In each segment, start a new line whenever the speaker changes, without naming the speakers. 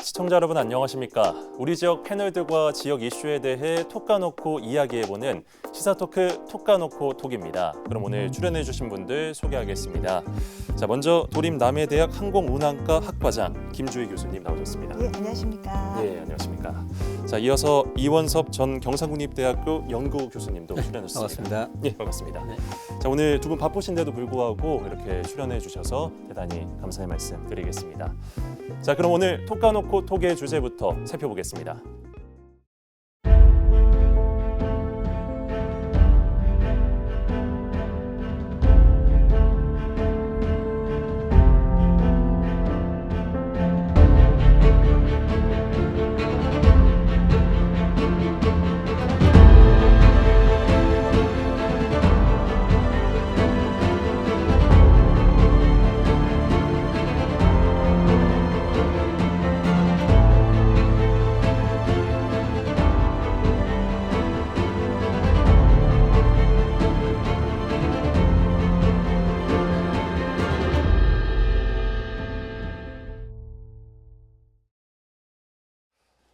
시청자 여러분 안녕하십니까? 우리 지역 패널들과 지역 이슈에 대해 톡 까놓고 이야기해보는 시사토크 톡 까놓고 톡입니다. 그럼 오늘 출연해주신 분들 소개하겠습니다. 자, 먼저 도림남해대학 항공운항과 학과장 김주희 교수님 나오셨습니다.
네, 안녕하십니까?
네, 안녕하십니까? 자, 이어서 이원섭 전 경상국립대학교 연구 교수님도 출연하셨습니다.
반갑습니다.
네, 반갑습니다. 네. 자, 오늘 두 분 바쁘신데도 불구하고 이렇게 출연해 주셔서 대단히 감사의 말씀 드리겠습니다. 자, 그럼 오늘 톡 까놓고 톡의 주제부터 살펴보겠습니다.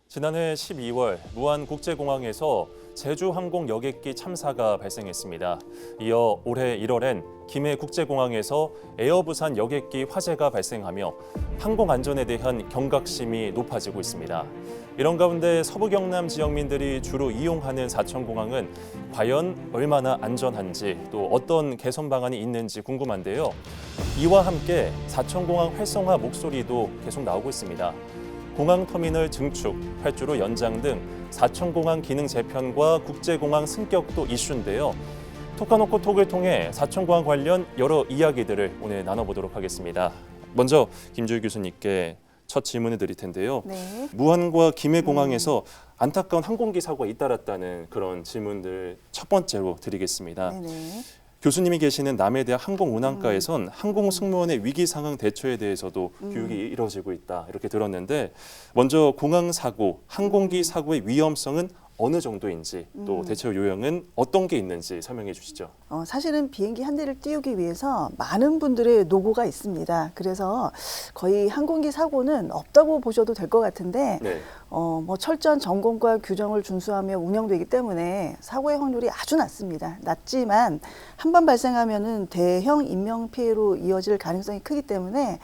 지난해 12월 무안국제공항에서 제주항공 여객기 참사가 발생했습니다. 이어 올해 1월엔 김해국제공항에서 에어부산 여객기 화재가 발생하며 항공안전에 대한 경각심이 높아지고 있습니다. 이런 가운데 서부 경남 지역민들이 주로 이용하는 사천공항은 과연 얼마나 안전한지 또 어떤 개선 방안이 있는지 궁금한데요. 이와 함께 사천공항 활성화 목소리도 계속 나오고 있습니다. 공항터미널 증축, 활주로 연장 등 사천공항 기능 재편과 국제공항 승격도 이슈인데요. 톡 까놓고 톡을 통해 사천공항 관련 여러 이야기들을 오늘 나눠보도록 하겠습니다. 먼저 김주희 교수님께 첫 질문을 드릴 텐데요.
네.
무안과 김해공항에서 안타까운 항공기 사고가 잇따랐다는 그런 질문들 첫 번째로 드리겠습니다.
네네.
교수님이 계시는 남해대학 항공운항과에선 항공 승무원의 위기 상황 대처에 대해서도 교육이 이루어지고 있다 이렇게 들었는데 먼저 공항 사고, 항공기 사고의 위험성은 어느 정도인지 또 대처 요령은 어떤 게 있는지 설명해 주시죠.
사실은 비행기 한 대를 띄우기 위해서 많은 분들의 노고가 있습니다. 그래서 거의 항공기 사고는 없다고 보셔도 될 것 같은데
네.
뭐 철저한 점검과 규정을 준수하며 운영되기 때문에 사고의 확률이 아주 낮습니다. 낮지만 한 번 발생하면은 대형 인명 피해로 이어질 가능성이 크기 때문에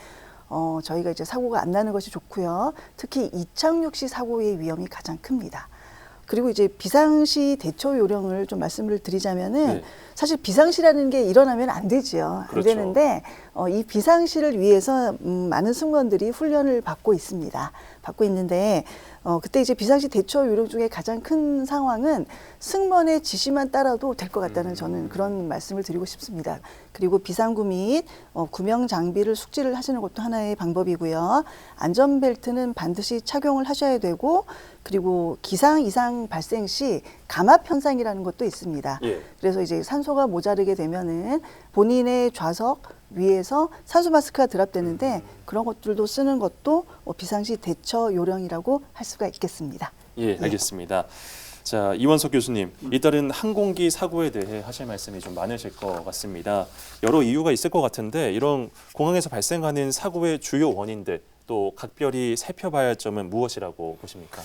저희가 이제 사고가 안 나는 것이 좋고요. 특히 이착륙 시 사고의 위험이 가장 큽니다. 그리고 이제 비상시 대처 요령을 좀 말씀을 드리자면은
네.
사실 비상시라는 게 일어나면 안 되지요.
그렇죠.
안 되는데 이 비상시를 위해서 많은 승무원들이 훈련을 받고 있습니다. 받고 있는데 그때 이제 비상시 대처 요령 중에 가장 큰 상황은 승무원의 지시만 따라도 될 것 같다는 저는 그런 말씀을 드리고 싶습니다. 그리고 비상구 및 구명 장비를 숙지를 하시는 것도 하나의 방법이고요. 안전벨트는 반드시 착용을 하셔야 되고 그리고 기상 이상 발생 시 감압 현상이라는 것도 있습니다.
예.
그래서 이제 산소가 모자르게 되면은 본인의 좌석 위에서 산소 마스크가 드랍되는데 그런 것들도 쓰는 것도 비상시 대처 요령이라고 할 수가 있겠습니다.
예, 알겠습니다. 자, 이원석 교수님, 잇따른 항공기 사고에 대해 하실 말씀이 좀 많으실 것 같습니다. 여러 이유가 있을 것 같은데 이런 공항에서 발생하는 사고의 주요 원인들 또 각별히 살펴봐야 할 점은 무엇이라고 보십니까?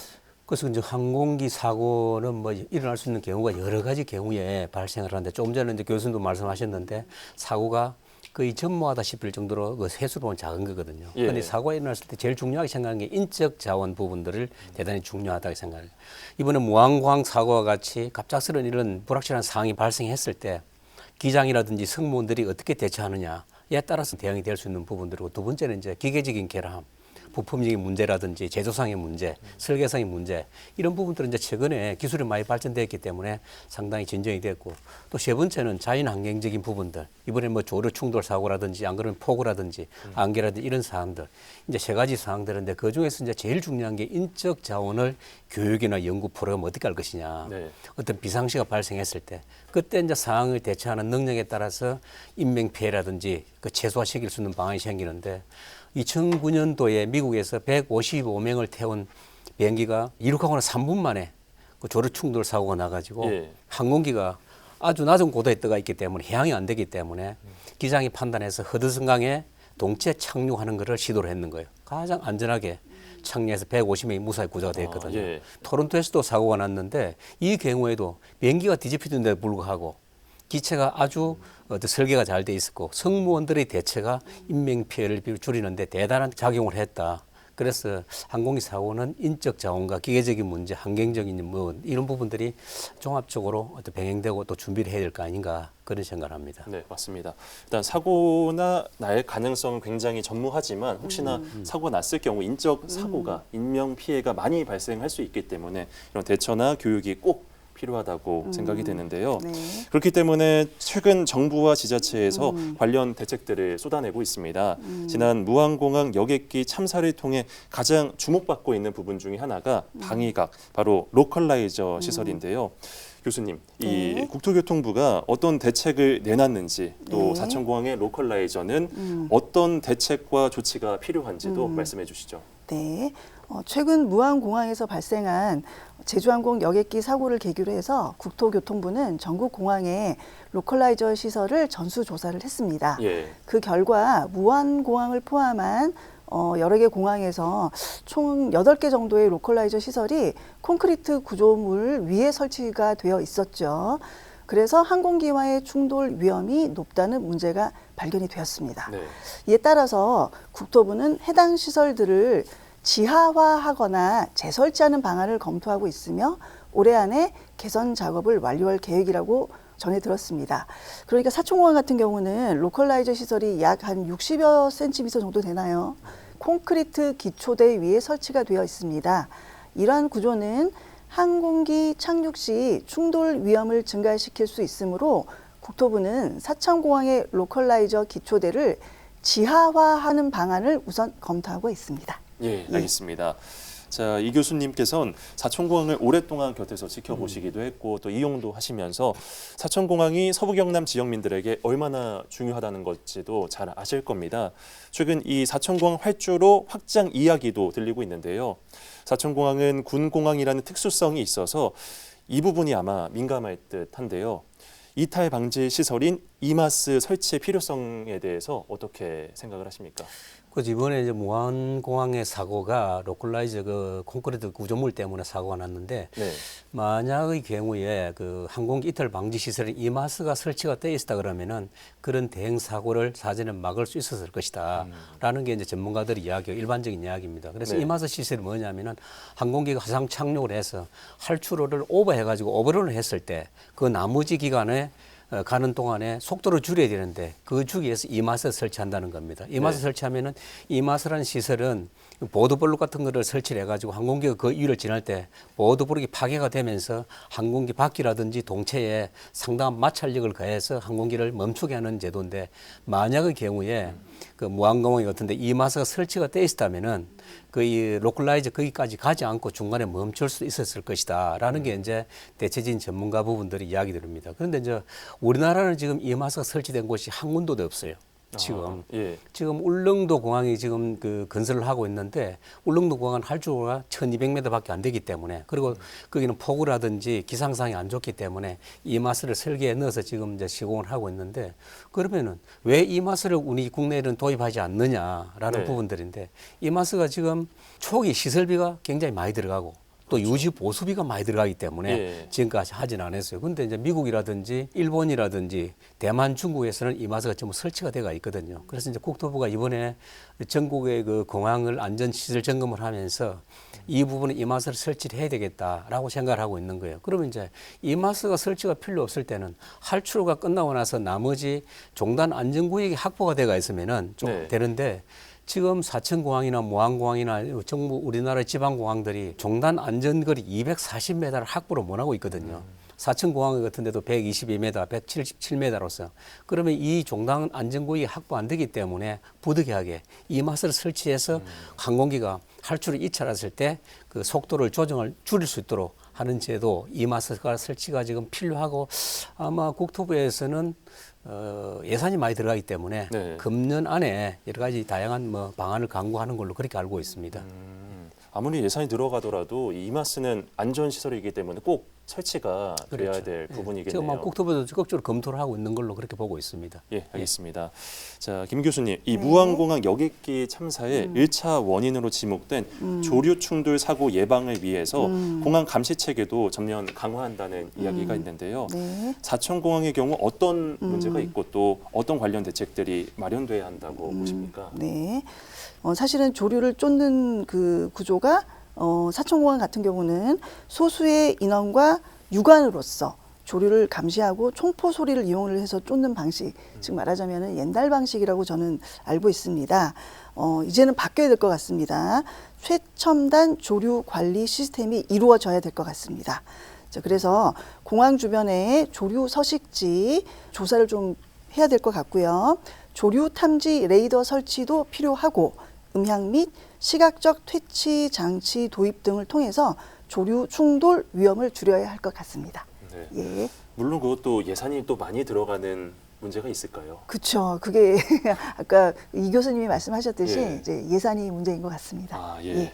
그래서 이제 항공기 사고는 뭐 일어날 수 있는 경우가 여러 가지 경우에 발생을 하는데 조금 전에 이제 교수님도 말씀하셨는데 사고가 거의 전무하다 싶을 정도로 그 세수로는 작은 거거든요. 그런데
예.
사고가 일어났을 때 제일 중요하게 생각하는 게 인적 자원 부분들을 대단히 중요하다고 생각해요. 이번에 무안공항 사고와 같이 갑작스러운 이런 불확실한 상황이 발생했을 때 기장이라든지 승무원들이 어떻게 대처하느냐에 따라서 대응이 될 수 있는 부분들이고 두 번째는 이제 기계적인 결함. 부품적인 문제라든지 제조상의 문제, 설계상의 문제 이런 부분들은 이제 최근에 기술이 많이 발전되었기 때문에 상당히 진전이 됐고 또 세 번째는 자연환경적인 부분들 이번에 뭐 조류 충돌 사고라든지 안 그러면 폭우라든지 안개라든지 이런 사항들 이제 세 가지 사항들인데 그 중에서 이제 제일 중요한 게 인적 자원을 교육이나 연구 프로그램 어떻게 할 것이냐
네.
어떤 비상시가 발생했을 때 그때 이제 상황을 대처하는 능력에 따라서 인명 피해라든지 그 최소화시킬 수 있는 방안이 생기는데 2009년도에 미국에서 155명을 태운 비행기가 이륙하고 나서 3분 만에 그 조류 충돌 사고가 나가지고
예.
항공기가 아주 낮은 고도에 떠가 있기 때문에 해양이 안 되기 때문에 기장이 판단해서 허드슨강에 동체 착륙하는 것을 시도를 했는 거예요. 가장 안전하게 창리에서 150명이 무사히 구조가 됐거든요.
예.
토론토에서도 사고가 났는데 이 경우에도 비행기가 뒤집히는데도 불구하고 기체가 아주 설계가 잘 돼 있었고 승무원들의 대처가 인명 피해를 줄이는데 대단한 작용을 했다. 그래서 항공기 사고는 인적 자원과 기계적인 문제, 환경적인 뭐 이런 부분들이 종합적으로 병행되고 또 준비를 해야 될 거 아닌가 그런 생각을 합니다.
네, 맞습니다. 일단 사고나 날 가능성은 굉장히 전무하지만 혹시나 사고가 났을 경우 인적 사고가 인명 피해가 많이 발생할 수 있기 때문에 이런 대처나 교육이 꼭 필요하다고 생각이 되는데요.
네.
그렇기 때문에 최근 정부와 지자체에서 관련 대책들을 쏟아내고 있습니다. 지난 무안공항 여객기 참사를 통해 가장 주목받고 있는 부분 중에 하나가 방위각, 바로 로컬라이저 시설인데요. 교수님, 이
네.
국토교통부가 어떤 대책을 내놨는지 또
네.
사천공항의 로컬라이저는 어떤 대책과 조치가 필요한지도 말씀해 주시죠.
네. 최근 무안공항에서 발생한 제주항공 여객기 사고를 계기로 해서 국토교통부는 전국 공항에 로컬라이저 시설을 전수조사를 했습니다.
예.
그 결과 무안공항을 포함한 여러 개 공항에서 총 8개 정도의 로컬라이저 시설이 콘크리트 구조물 위에 설치가 되어 있었죠. 그래서 항공기와의 충돌 위험이 높다는 문제가 발견이 되었습니다.
네.
이에 따라서 국토부는 해당 시설들을 지하화하거나 재설치하는 방안을 검토하고 있으며 올해 안에 개선 작업을 완료할 계획이라고 전해 들었습니다. 그러니까 사천공항 같은 경우는 로컬라이저 시설이 약 한 60여 센티미터 정도 되나요? 콘크리트 기초대 위에 설치가 되어 있습니다. 이러한 구조는 항공기 착륙 시 충돌 위험을 증가시킬 수 있으므로 국토부는 사천공항의 로컬라이저 기초대를 지하화하는 방안을 우선 검토하고 있습니다.
예, 알겠습니다. 자, 이 교수님께서는 사천공항을 오랫동안 곁에서 지켜보시기도 했고 또 이용도 하시면서 사천공항이 서부 경남 지역민들에게 얼마나 중요하다는 것지도 잘 아실 겁니다. 최근 이 사천공항 활주로 확장 이야기도 들리고 있는데요. 사천공항은 군공항이라는 특수성이 있어서 이 부분이 아마 민감할 듯한데요. 이탈 방지 시설인 이마스 설치의 필요성에 대해서 어떻게 생각을 하십니까?
그 이번에 이제 무안공항의 사고가 로컬라이저 그 콘크리트 구조물 때문에 사고가 났는데
네.
만약의 경우에 그 항공기 이탈 방지 시설에 이마스가 설치가 되어 있다 그러면은 그런 대형 사고를 사전에 막을 수 있었을 것이다라는 게 이제 전문가들의 이야기고 일반적인 이야기입니다. 그래서
네.
이마스 시설이 뭐냐면은 항공기가 가상 착륙을 해서 활주로를 오버해가지고 오버런을 했을 때 그 나머지 기간에 가는 동안에 속도를 줄여야 되는데 그 주기에서 이마스 설치한다는 겁니다. 이마스
네.
설치하면은 이마스라는 시설은 보드블록 같은 거를 설치를 해가지고 항공기가 그 위를 지날 때 보드블록이 파괴가 되면서 항공기 바퀴라든지 동체에 상당한 마찰력을 가해서 항공기를 멈추게 하는 제도인데 만약의 경우에 그 무안공항 같은데 이마스가 설치가 돼 있었다면은 그 로컬라이저 거기까지 가지 않고 중간에 멈출 수 있었을 것이다라는 게 이제 대체적인 전문가 부분들이 이야기 드립니다. 그런데 이제 우리나라는 지금 이마스가 설치된 곳이 한 군데도 없어요. 지금
예.
지금 울릉도 공항이 지금 그 건설을 하고 있는데 울릉도 공항은 활주로가 1,200m밖에 안 되기 때문에 그리고 거기는 폭우라든지 기상상이 안 좋기 때문에 이마스를 설계에 넣어서 지금 이제 시공을 하고 있는데 그러면은 왜 이마스를 우리 국내에는 도입하지 않느냐라는
네.
부분들인데 이마스가 지금 초기 시설비가 굉장히 많이 들어가고 또 유지 보수비가 많이 들어가기 때문에
예.
지금까지 하진 않았어요. 근데 이제 미국이라든지 일본이라든지 대만, 중국에서는 이마스가 전부 설치가 돼가 있거든요. 그래서 이제 국토부가 이번에 전국의 그 공항을 안전 시설 점검을 하면서 이 부분에 이마스를 설치를 해야 되겠다라고 생각을 하고 있는 거예요. 그러면 이제 이마스가 설치가 필요 없을 때는 활주로가 끝나고 나서 나머지 종단 안전구역이 확보가 돼가 있으면은 좀
네.
되는데 지금 사천공항이나 무안공항이나 정부 우리나라 지방공항들이 종단 안전거리 240m를 확보를 못하고 있거든요. 사천공항 같은 데도 122m, 177m로서 그러면 이 종단 안전구역이 확보 안 되기 때문에 부득이하게 이마스를 설치해서 항공기가 활주로 이탈했을 때 그 속도를 조정을 줄일 수 있도록 하는 제도 이마스가 설치가 지금 필요하고 아마 국토부에서는 예산이 많이 들어가기 때문에
네.
금년 안에 여러 가지 다양한 뭐 방안을 강구하는 걸로 그렇게 알고 있습니다.
아무리 예산이 들어가더라도 이 이마스는 안전시설이기 때문에 꼭 설치가 돼야 될 부분이겠네요.
지금 국토부도 적극적으로 검토를 하고 있는 걸로 그렇게 보고 있습니다.
예, 알겠습니다. 자, 김 교수님, 이 무안공항 여객기 참사의 1차 원인으로 지목된 조류 충돌 사고 예방을 위해서 공항 감시 체계도 전면 강화한다는 이야기가 있는데요.
네.
사천공항의 경우 어떤 문제가 있고 또 어떤 관련 대책들이 마련돼야 한다고 보십니까?
네. 사실은 조류를 쫓는 그 구조가 사천공항 같은 경우는 소수의 인원과 유관으로서 조류를 감시하고 총포 소리를 이용을 해서 쫓는 방식, 즉 말하자면 옛날 방식이라고 저는 알고 있습니다. 이제는 바뀌어야 될 것 같습니다. 최첨단 조류 관리 시스템이 이루어져야 될 것 같습니다. 자, 그래서 공항 주변에 조류 서식지 조사를 좀 해야 될 것 같고요. 조류 탐지 레이더 설치도 필요하고 음향 및 시각적 퇴치 장치 도입 등을 통해서 조류 충돌 위험을 줄여야 할 것 같습니다.
네.
예.
물론 그것도 예산이 또 많이 들어가는 문제가 있을까요?
그렇죠. 그게 아까 이 교수님이 말씀하셨듯이
예.
이제 예산이 문제인 것 같습니다.
아, 예.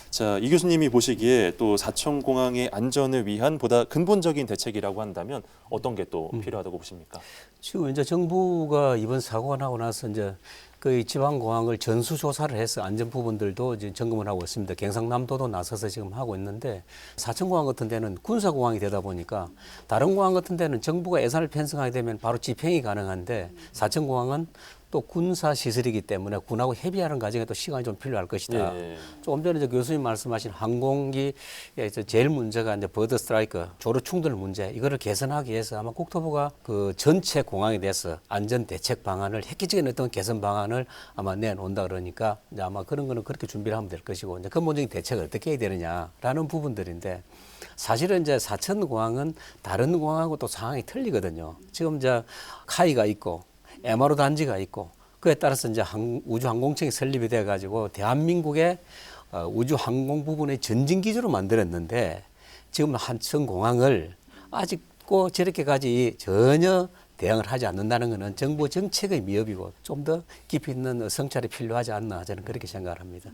자, 이 교수님이 보시기에 또 사천공항의 안전을 위한 보다 근본적인 대책이라고 한다면 어떤 게 또 필요하다고 보십니까?
지금 이제 정부가 이번 사고가 나고 나서 이제 그 지방공항을 전수조사를 해서 안전 부분들도 이제 점검을 하고 있습니다. 경상남도도 나서서 지금 하고 있는데 사천공항 같은 데는 군사공항이 되다 보니까 다른 공항 같은 데는 정부가 예산을 편성하게 되면 바로 집행이 가능한데 사천공항은 또 군사 시설이기 때문에 군하고 협의하는 과정에 또 시간이 좀 필요할 것이다.
예.
조금 전에 이제 교수님 말씀하신 항공기에 제일 문제가 이제 버드 스트라이크, 조류 충돌 문제, 이거를 개선하기 위해서 아마 국토부가 그 전체 공항에 대해서 안전 대책 방안을 획기적인 어떤 개선 방안을 아마 내놓는다 그러니까 이제 아마 그런 거는 그렇게 준비를 하면 될 것이고 이제 근본적인 대책을 어떻게 해야 되느냐라는 부분들인데 사실은 이제 사천공항은 다른 공항하고 또 상황이 틀리거든요. 지금 이제 카이가 있고 MRO 단지가 있고 그에 따라서 이제 우주항공청이 설립이 돼 가지고 대한민국의 우주항공 부분의 전진 기지로 만들었는데 지금 한천공항을 아직도 저렇게까지 전혀 대응을 하지 않는다는 것은 정부 정책의 미흡이고 좀 더 깊이 있는 성찰이 필요하지 않나 저는 그렇게 생각을 합니다.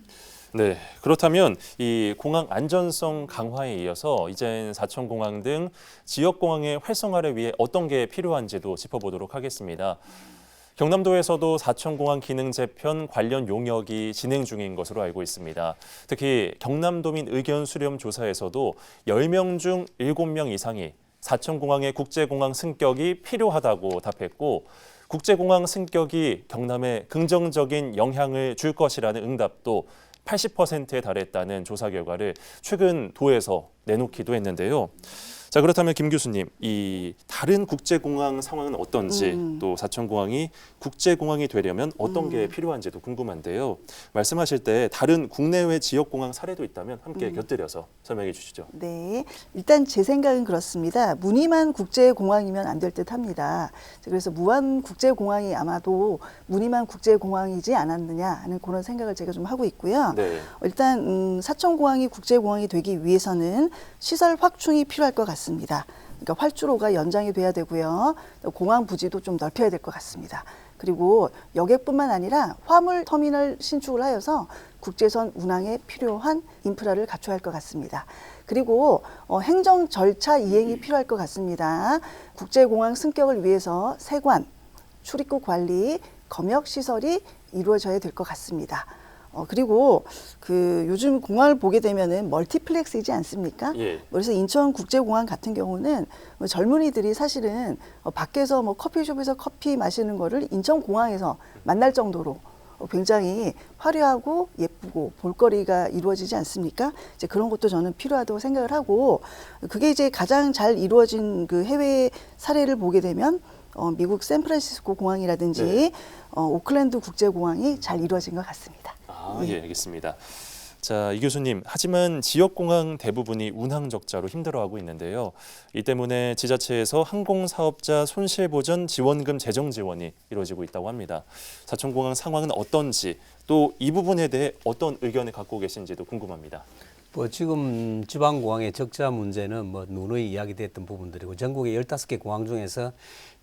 네, 그렇다면 이 공항 안전성 강화에 이어서 이젠 사천공항 등 지역공항의 활성화를 위해 어떤 게 필요한지도 짚어보도록 하겠습니다. 경남도에서도 사천공항 기능 재편 관련 용역이 진행 중인 것으로 알고 있습니다. 특히 경남도민 의견 수렴 조사에서도 10명 중 7명 이상이 사천공항의 국제공항 승격이 필요하다고 답했고 국제공항 승격이 경남에 긍정적인 영향을 줄 것이라는 응답도 80%에 달했다는 조사 결과를 최근 도에서 내놓기도 했는데요. 자, 그렇다면 김 교수님, 이 다른 국제공항 상황은 어떤지 또 사천공항이 국제공항이 되려면 어떤 게 필요한지도 궁금한데요. 말씀하실 때 다른 국내외 지역공항 사례도 있다면 함께 곁들여서 설명해 주시죠.
네, 일단 제 생각은 그렇습니다. 무늬만 국제공항이면 안 될 듯합니다. 그래서 무안 국제공항이 아마도 무늬만 국제공항이지 않았느냐 하는 그런 생각을 제가 좀 하고 있고요.
네.
일단 사천공항이 국제공항이 되기 위해서는 시설 확충이 필요할 것 같습니다. 그러니까 활주로가 연장이 돼야 되고요. 공항 부지도 좀 넓혀야 될 것 같습니다. 그리고 여객뿐만 아니라 화물 터미널 신축을 하여서 국제선 운항에 필요한 인프라를 갖춰야 할 것 같습니다. 그리고 행정 절차 이행이 필요할 것 같습니다. 국제공항 승격을 위해서 세관, 출입국 관리, 검역 시설이 이루어져야 될 것 같습니다. 그리고 그 요즘 공항을 보게 되면은 멀티플렉스이지 않습니까?
예.
그래서 인천국제공항 같은 경우는 젊은이들이 사실은 밖에서 뭐 커피숍에서 커피 마시는 거를 인천공항에서 만날 정도로 굉장히 화려하고 예쁘고 볼거리가 이루어지지 않습니까? 이제 그런 것도 저는 필요하다고 생각을 하고 그게 이제 가장 잘 이루어진 그 해외 사례를 보게 되면 미국 샌프란시스코 공항이라든지
네.
오클랜드 국제공항이 잘 이루어진 것 같습니다.
아, 예, 알겠습니다. 자, 이 교수님, 하지만 지역공항 대부분이 운항 적자로 힘들어하고 있는데요. 이 때문에 지자체에서 항공사업자 손실보전 지원금 재정 지원이 이루어지고 있다고 합니다. 사천공항 상황은 어떤지 또 이 부분에 대해 어떤 의견을 갖고 계신지도 궁금합니다.
뭐 지금 지방공항의 적자 문제는 뭐 누누이 이야기됐던 부분들이고 전국의 15개 공항 중에서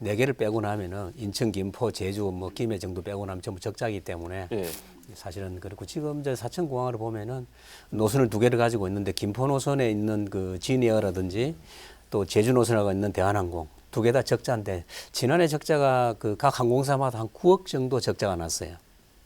4개를 빼고 나면은 인천, 김포, 제주, 뭐 김해 정도 빼고 나면 전부 적자이기 때문에
예.
사실은 그렇고 지금 이제 사천공항을 보면은 노선을 2개를 가지고 있는데 김포 노선에 있는 그 지니어라든지 또 제주 노선하고 있는 대한항공 두 개 다 적자인데 지난해 적자가 그 각 항공사마다 한 9억 정도 적자가 났어요.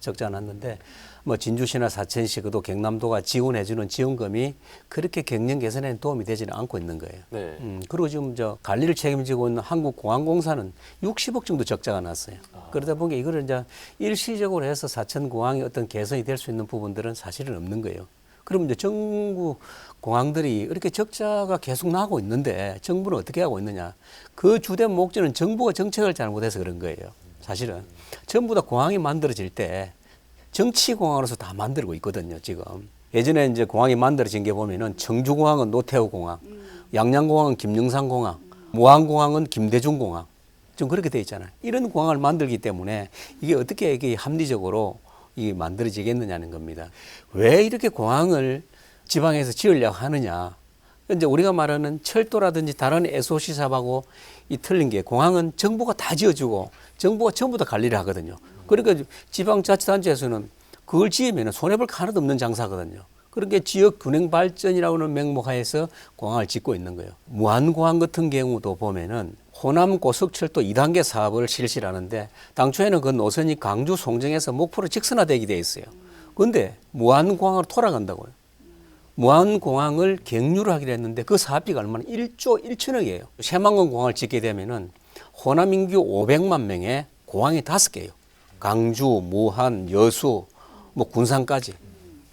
적자가 났는데 뭐 진주시나 사천시 그도 경남도가 지원해주는 지원금이 그렇게 경영 개선에 도움이 되지는 않고 있는 거예요.
네.
그리고 지금 저 관리를 책임지고 있는 한국공항공사는 60억 정도 적자가 났어요. 그러다 보니까 이거를 이제 일시적으로 해서 사천공항이 어떤 개선이 될 수 있는 부분들은 사실은 없는 거예요. 그러면 이제 정부 공항들이 이렇게 적자가 계속 나고 있는데 정부는 어떻게 하고 있느냐? 그 주된 목적은 정부가 정책을 잘못해서 그런 거예요. 사실은 전부 다 공항이 만들어질 때 정치공항으로서 다 만들고 있거든요, 지금. 예전에 이제 공항이 만들어진 게 보면은 청주공항은 노태우공항, 양양공항은 김영삼공항, 무안공항은 김대중공항. 좀 그렇게 돼 있잖아요. 이런 공항을 만들기 때문에 이게 어떻게 이게 합리적으로 이게 만들어지겠느냐는 겁니다. 왜 이렇게 공항을 지방에서 지으려고 하느냐. 이제 우리가 말하는 철도라든지 다른 SOC 사업하고 이 틀린 게 공항은 정부가 다 지어주고 정부가 전부 다 관리를 하거든요. 그러니까 지방자치단체에서는 그걸 지으면 손해볼 거 하나도 없는 장사거든요. 그렇게 지역 균형 발전이라고 하는 명목하에서 공항을 짓고 있는 거예요. 무안공항 같은 경우도 보면은 호남 고속철도 2단계 사업을 실시를 하는데 당초에는 그 노선이 강주 송정에서 목포로 직선화되게 돼 있어요. 그런데 무안공항으로 돌아간다고요. 무안공항을 경유를 하기로 했는데 그 사업비가 얼마나 1조 1천억이에요. 새만금 공항을 짓게 되면은 호남 인구 500만 명의 공항이 5개예요. 강주, 무안, 여수, 뭐 군산까지.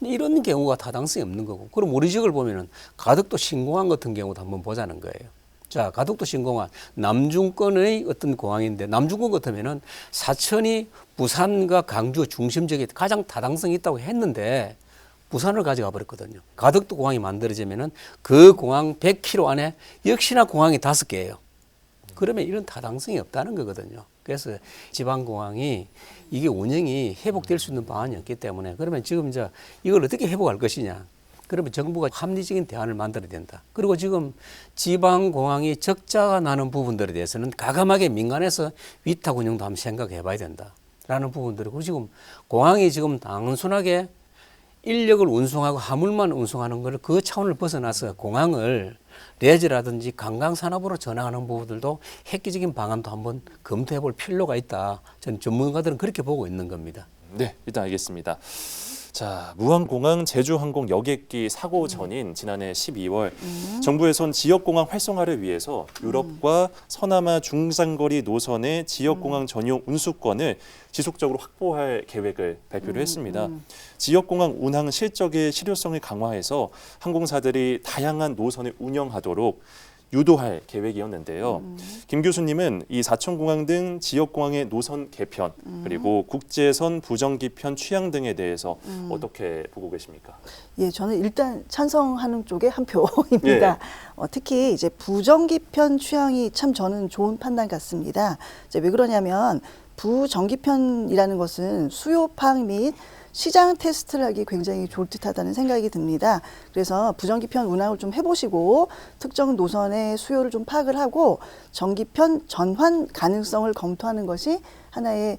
이런 경우가 타당성이 없는 거고. 그럼 우리 지역을 보면은 가덕도 신공항 같은 경우도 한번 보자는 거예요. 자, 가덕도 신공항 남중권의 어떤 공항인데 남중권 같으면은 사천이 부산과 강주 중심 지역에 가장 타당성이 있다고 했는데 부산을 가져가 버렸거든요. 가덕도 공항이 만들어지면은 그 공항 100km 안에 역시나 공항이 5개예요. 그러면 이런 타당성이 없다는 거거든요. 그래서 지방공항이 이게 운영이 회복될 수 있는 방안이 없기 때문에 그러면 지금 이제 이걸 어떻게 회복할 것이냐. 그러면 정부가 합리적인 대안을 만들어야 된다. 그리고 지금 지방공항이 적자가 나는 부분들에 대해서는 과감하게 민간에서 위탁 운영도 한번 생각해 봐야 된다라는 부분들이고 지금 공항이 지금 단순하게 인력을 운송하고 화물만 운송하는 걸 그 차원을 벗어나서 공항을 레저라든지 관광산업으로 전환하는 부분들도 획기적인 방안도 한번 검토해 볼 필요가 있다. 전 전문가들은 그렇게 보고 있는 겁니다.
네, 일단 알겠습니다. 자, 무안공항 제주항공 여객기 사고 전인 지난해 12월 정부에선 지역공항 활성화를 위해서 유럽과 서남아 중장거리 노선의 지역공항 전용 운수권을 지속적으로 확보할 계획을 발표를 했습니다. 지역공항 운항 실적의 실효성을 강화해서 항공사들이 다양한 노선을 운영하도록 유도할 계획이었는데요. 김 교수님은 이 사천공항 등 지역공항의 노선 개편 그리고 국제선 부정기편 취향 등에 대해서 어떻게 보고 계십니까?
예, 저는 일단 찬성하는 쪽에 한 표입니다.
예.
특히 이제 부정기편 취향이 참 저는 좋은 판단 같습니다. 이제 왜 그러냐면 부정기편이라는 것은 수요 파악 및 시장 테스트를 하기 굉장히 좋을 듯하다는 생각이 듭니다. 그래서 부정기편 운항을 좀 해보시고 특정 노선의 수요를 좀 파악을 하고 정기편 전환 가능성을 검토하는 것이 하나의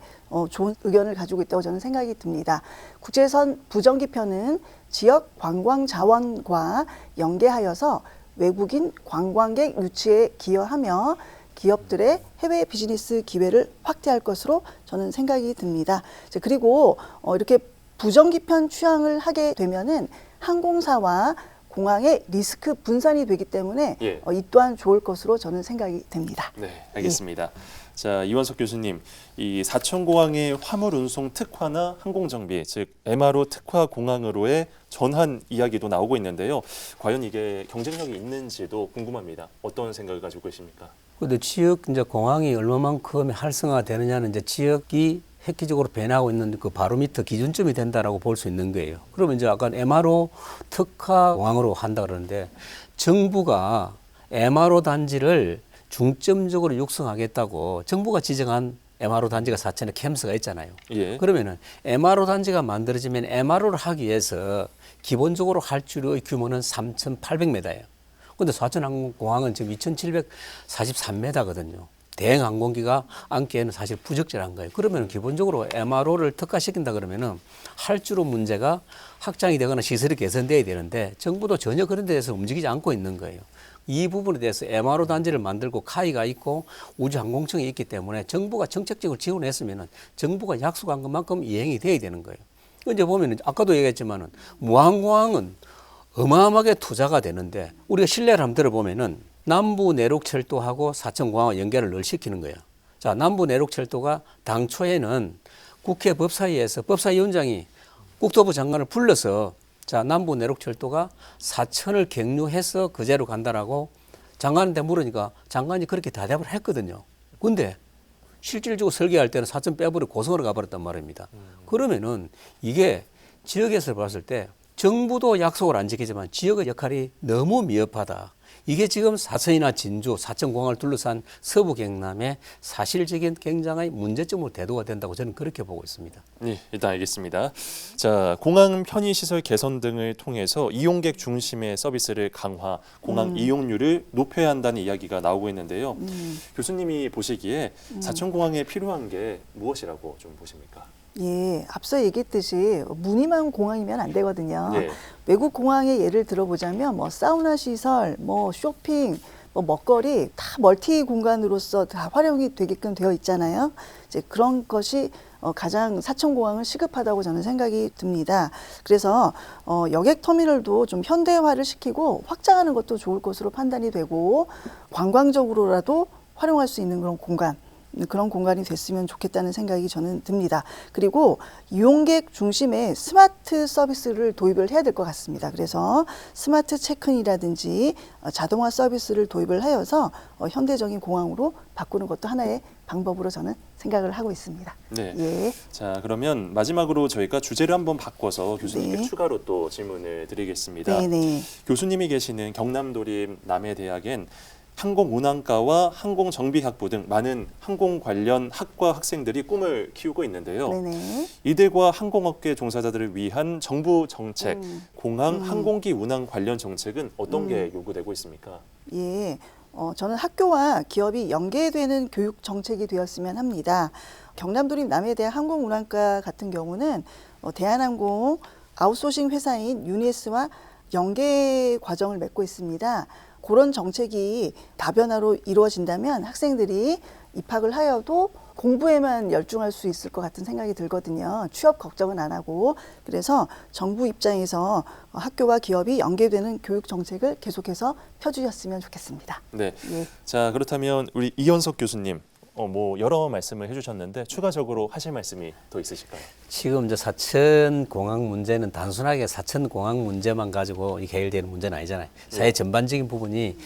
좋은 의견을 가지고 있다고 저는 생각이 듭니다. 국제선 부정기편은 지역 관광 자원과 연계하여서 외국인 관광객 유치에 기여하며 기업들의 해외 비즈니스 기회를 확대할 것으로 저는 생각이 듭니다. 그리고 이렇게 부정기편 취향을 하게 되면은 항공사와 공항의 리스크 분산이 되기 때문에
예.
이 또한 좋을 것으로 저는 생각이 됩니다.
네, 알겠습니다. 자, 이원석 교수님, 이 사천공항의 화물 운송 특화나 항공정비, 즉 MRO 특화 공항으로의 전환 이야기도 나오고 있는데요. 과연 이게 경쟁력이 있는지도 궁금합니다. 어떤 생각을 가지고 계십니까?
근데 지역 이제 공항이 얼마만큼 활성화되느냐는 이제 지역이 획기적으로 변하고 있는 그 바로미터 기준점이 된다라고 볼 수 있는 거예요. 그러면 이제 아까 MRO 특화 공항으로 한다 그러는데 정부가 MRO 단지를 중점적으로 육성하겠다고 정부가 지정한 MRO 단지가 사천에 캠스가 있잖아요.
예.
그러면은 MRO 단지가 만들어지면 MRO를 하기 위해서 기본적으로 할줄의 규모는 3,800m예요. 근데 사천항공항은 지금 2,743m거든요. 대행 항공기가 안기에는 사실 부적절한 거예요. 그러면 기본적으로 MRO를 특화시킨다 그러면은 할주로 문제가 확장이 되거나 시설이 개선돼야 되는데 정부도 전혀 그런 데 대해서 움직이지 않고 있는 거예요. 이 부분에 대해서 MRO 단지를 만들고 카이가 있고 우주항공청이 있기 때문에 정부가 정책적으로 지원했으면은 정부가 약속한 것만큼 이행이 돼야 되는 거예요. 이제 보면은 아까도 얘기했지만은 무항공항은 어마어마하게 투자가 되는데 우리가 신뢰를 한번 들어보면은 남부 내륙철도하고 사천공항을 연결을 늘 시키는 거예요. 자, 남부 내륙철도가 당초에는 국회 법사위에서 법사위원장이 국토부 장관을 불러서 자, 남부 내륙철도가 사천을 경유해서 그제로 간다라고 장관한테 물으니까 장관이 그렇게 대답을 했거든요. 근데 실질적으로 설계할 때는 사천 빼버리고 고성으로 가버렸단 말입니다. 그러면은 이게 지역에서 봤을 때 정부도 약속을 안 지키지만 지역의 역할이 너무 미흡하다. 이게 지금 사천이나 진주, 사천공항을 둘러싼 서부 경남의 사실적인 굉장히 문제점으로 대두가 된다고 저는 그렇게 보고 있습니다.
네, 일단 알겠습니다. 자, 공항 편의시설 개선 등을 통해서 이용객 중심의 서비스를 강화, 공항 이용률을 높여야 한다는 이야기가 나오고 있는데요. 교수님이 보시기에 사천공항에 필요한 게 무엇이라고 좀 보십니까?
예, 앞서 얘기했듯이 무늬만 공항이면 안 되거든요.
네.
외국 공항의 예를 들어보자면 뭐 사우나 시설, 뭐 쇼핑, 뭐 먹거리 다 멀티 공간으로서 다 활용이 되게끔 되어 있잖아요. 이제 그런 것이 가장 사천공항은 시급하다고 저는 생각이 듭니다. 그래서 여객 터미널도 좀 현대화를 시키고 확장하는 것도 좋을 것으로 판단이 되고 관광적으로라도 활용할 수 있는 그런 공간이 됐으면 좋겠다는 생각이 저는 듭니다. 그리고 이용객 중심의 스마트 서비스를 도입을 해야 될 것 같습니다. 그래서 스마트 체크인이라든지 자동화 서비스를 도입을 하여서 현대적인 공항으로 바꾸는 것도 하나의 방법으로 저는 생각을 하고 있습니다.
네.
예.
자, 그러면 마지막으로 저희가 주제를 한번 바꿔서 교수님께
네.
추가로 또 질문을 드리겠습니다.
네네.
교수님이 계시는 경남도립 남해대학엔 항공운항과와 항공정비학부 등 많은 항공 관련 학과 학생들이 꿈을 키우고 있는데요.
네네.
이들과 항공업계 종사자들을 위한 정부 정책, 공항 항공기 운항 관련 정책은 어떤 게 요구되고 있습니까?
예. 저는 학교와 기업이 연계되는 교육 정책이 되었으면 합니다. 경남도립 남해대학 항공운항과 같은 경우는 대한항공 아웃소싱 회사인 유니스와 연계 과정을 맺고 있습니다. 그런 정책이 다변화로 이루어진다면 학생들이 입학을 하여도 공부에만 열중할 수 있을 것 같은 생각이 들거든요. 취업 걱정은 안 하고. 그래서 정부 입장에서 학교와 기업이 연계되는 교육 정책을 계속해서 펴주셨으면 좋겠습니다.
네.
예.
자, 그렇다면 우리 이현석 교수님, 뭐 여러 말씀을 해주셨는데 추가적으로 하실 말씀이 더 있으실까요?
지금 이제 사천 공항 문제는 단순하게 사천 공항 문제만 가지고 해결되는 문제는 아니잖아요. 사회 전반적인 부분이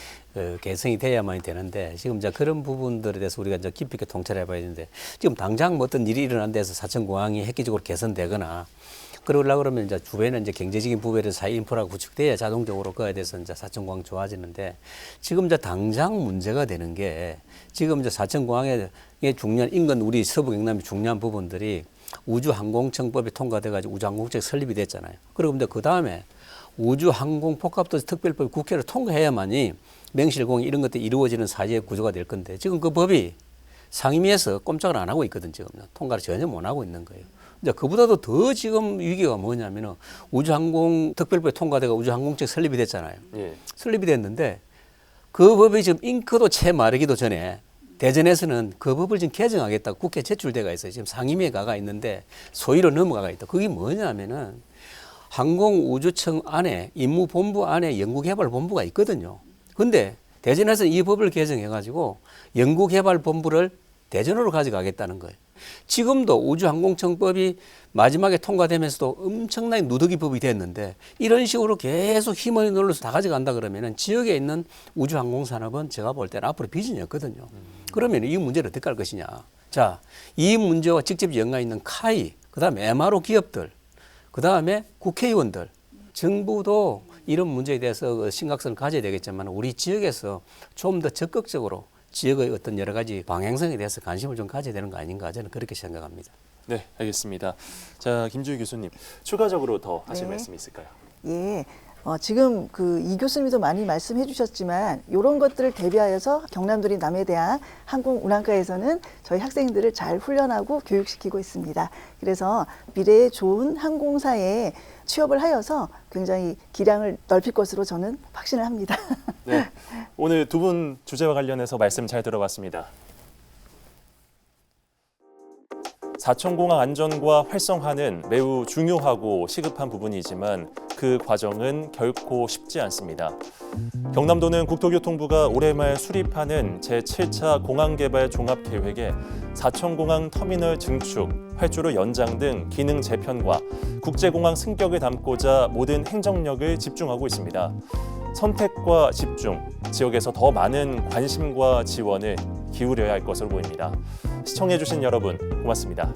개선이 돼야만 되는데 지금 이제 그런 부분들에 대해서 우리가 이제 깊이 있게 통찰해 봐야 되는데 지금 당장 뭐 어떤 일이 일어난 데서 사천 공항이 획기적으로 개선되거나 그러려고 그러면 이제 주변에 이제 경제적인 부분에 사회 인프라가 구축돼야 자동적으로 그에 대해서 이제 사천공항 좋아지는데 지금 이제 당장 문제가 되는 게 지금 이제 사천공항의 중요한 인근 우리 서부 경남의 중요한 부분들이 우주항공청법이 통과돼가지고 우주항공청 설립이 됐잖아요. 그리고 이제 그 다음에 우주항공복합도시 특별법이 국회를 통과해야만이 맹실공항 이런 것들이 이루어지는 사회의 구조가 될 건데 지금 그 법이 상임위에서 꼼짝을 안 하고 있거든. 지금 통과를 전혀 못 하고 있는 거예요. 이제 그보다도 더 지금 위기가 뭐냐면은 우주항공 특별법이 통과돼가 우주항공청 설립이 됐잖아요.
예.
설립이 됐는데 그 법이 지금 잉크도 채 마르기도 전에 대전에서는 그 법을 지금 개정하겠다고 국회 제출돼가 있어요. 지금 상임위에 가가 있는데 소위로 넘어가가 있다. 그게 뭐냐면은 항공우주청 안에 임무본부 안에 연구개발본부가 있거든요. 근데 대전에서는 이 법을 개정해가지고 연구개발본부를 대전으로 가져가겠다는 거예요. 지금도 우주항공청법이 마지막에 통과되면서도 엄청나게 누더기 법이 됐는데 이런 식으로 계속 힘을 눌러서 다 가져간다 그러면은 지역에 있는 우주항공산업은 제가 볼 때는 앞으로 비전이 없거든요. 그러면 이 문제를 어떻게 할 것이냐. 자, 이 문제와 직접 연관 있는 카이, 그 다음에 MRO 기업들, 그 다음에 국회의원들, 정부도 이런 문제에 대해서 심각성을 가져야 되겠지만 우리 지역에서 좀 더 적극적으로 지역의 어떤 여러 가지 방향성에 대해서 관심을 좀 가져야 되는 거 아닌가 저는 그렇게 생각합니다.
네, 알겠습니다. 자, 김주희 교수님, 추가적으로 더 하실
네.
말씀이 있을까요?
예. 지금 그 이 교수님도 많이 말씀해 주셨지만 이런 것들을 대비하여서 경남도립 남해대학 항공운항과에서는 저희 학생들을 잘 훈련하고 교육시키고 있습니다. 그래서 미래에 좋은 항공사에 취업을 하여서 굉장히 기량을 넓힐 것으로 저는 확신을 합니다.
네, 오늘 두 분 주제와 관련해서 말씀 잘 들어봤습니다. 사천공항 안전과 활성화는 매우 중요하고 시급한 부분이지만 그 과정은 결코 쉽지 않습니다. 경남도는 국토교통부가 올해 말 수립하는 제7차 공항개발 종합계획에 사천공항 터미널 증축, 활주로 연장 등 기능 재편과 국제공항 승격을 담고자 모든 행정력을 집중하고 있습니다. 선택과 집중, 지역에서 더 많은 관심과 지원을 기울여야 할 것으로 보입니다. 시청해주신 여러분 고맙습니다.